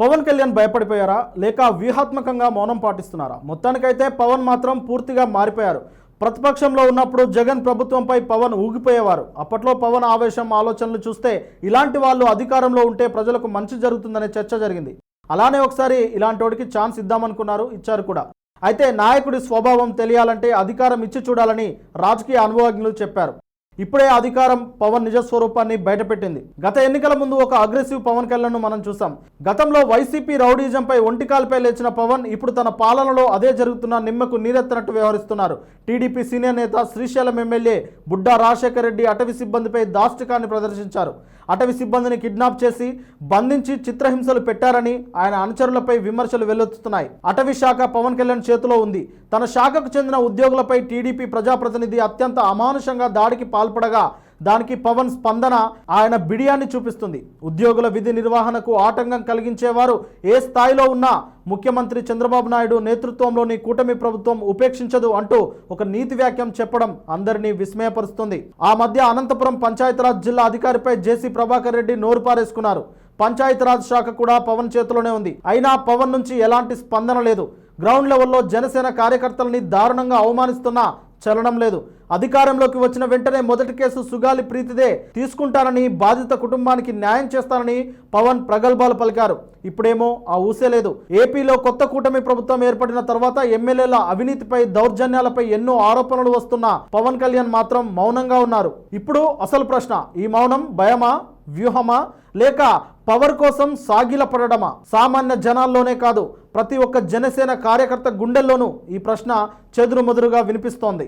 పవన్ కళ్యాణ్ భయపడిపోయారా లేక వ్యూహాత్మకంగా మౌనం పాటిస్తున్నారా? మొత్తానికైతే పవన్ మాత్రం పూర్తిగా మారిపోయారు. ప్రతిపక్షంలో ఉన్నప్పుడు జగన్ ప్రభుత్వంపై పవన్ ఊగిపోయేవారు. అప్పట్లో పవన్ ఆవేశం, ఆలోచనలు చూస్తే ఇలాంటి వాళ్ళు అధికారంలో ఉంటే ప్రజలకు మంచి జరుగుతుందనే చర్చ జరిగింది. అలానే ఒకసారి ఇలాంటోడికి ఛాన్స్ ఇద్దామనుకున్నారు, ఇచ్చారు కూడా. అయితే నాయకుడి స్వభావం తెలియాలంటే అధికారం ఇచ్చి చూడాలని రాజకీయ అనుభవజ్ఞులు చెప్పారు. ఇప్పుడే అధికారం పవన్ నిజ స్వరూపాన్ని బయటపెట్టింది. గత ఎన్నికల ముందు ఒక అగ్రెసివ్ పవన్ కళ్యాణ్ మనం చూసాం. గతంలో వైసీపీ రౌడీజంపై ఒంటికాలపై లేచిన పవన్ ఇప్పుడు తన పాలనలో అదే జరుగుతున్న నిమ్మకు నీరెత్తనట్టు వ్యవహరిస్తున్నారు. టీడీపీ సీనియర్ నేత శ్రీశైలం ఎమ్మెల్యే బుడ్డా రాజశేఖర్ రెడ్డి అటవీ సిబ్బందిపై దాష్టికాన్ని ప్రదర్శించారు. అటవీ సిబ్బందిని కిడ్నాప్ చేసి బంధించి చిత్రహింసలు పెట్టారని ఆయన అనుచరులపై విమర్శలు వెల్లువెత్తుతున్నాయి. అటవీ శాఖ పవన్ కళ్యాణ్ చేతిలో ఉంది. తన శాఖకు చెందిన ఉద్యోగులపై టీడీపీ ప్రజాప్రతినిధి అత్యంత అమానుషంగా దాడికి పాల్పడగా దానికి పవన్ స్పందన ఆయన బిడియాన్ని చూపిస్తుంది. ఉద్యోగుల విధి నిర్వహణకు ఆటంకం కలిగించేవారు ఏ స్థాయిలో ఉన్నా ముఖ్యమంత్రి చంద్రబాబు నాయుడు నేతృత్వంలోని కూటమి ప్రభుత్వం ఉపేక్షించదు అంటూ ఒక నీతి వ్యాఖ్యం చెప్పడం అందరినీ విస్మయపరుస్తుంది. ఆ మధ్య అనంతపురం పంచాయతీరాజ్ జిల్లా అధికారిపై జేసీ ప్రభాకర్ రెడ్డి నోరు పారేసుకున్నారు. పంచాయతీరాజ్ శాఖ కూడా పవన్ చేతిలోనే ఉంది. అయినా పవన్ నుంచి ఎలాంటి స్పందన లేదు. గ్రౌండ్ లెవెల్లో జనసేన కార్యకర్తలని దారుణంగా అవమానిస్తున్నా చలనం లేదు. అధికారంలోకి వచ్చిన వెంటనే మొదటి కేసు సుగాలి ప్రీతిదే తీసుకుంటానని, బాధిత కుటుంబానికి న్యాయం చేస్తానని పవన్ ప్రగల్భాలు పలికారు. ఇప్పుడేమో ఆ ఊసే లేదు. ఏపీలో కొత్త కూటమి ప్రభుత్వం ఏర్పడిన తర్వాత ఎమ్మెల్యేల అవినీతిపై, దౌర్జన్యాలపై ఎన్నో ఆరోపణలు వస్తున్న పవన్ కళ్యాణ్ మాత్రం మౌనంగా ఉన్నారు. ఇప్పుడు అసలు ప్రశ్న, ఈ మౌనం భయమా, వ్యూహమా, లేక పవర్ కోసం సాగిల పడడమా? సామాన్య జనాల్లోనే కాదు, ప్రతి ఒక్క జనసేన కార్యకర్త గుండెల్లోనూ ఈ ప్రశ్న చెదురుమదురుగా వినిపిస్తోంది.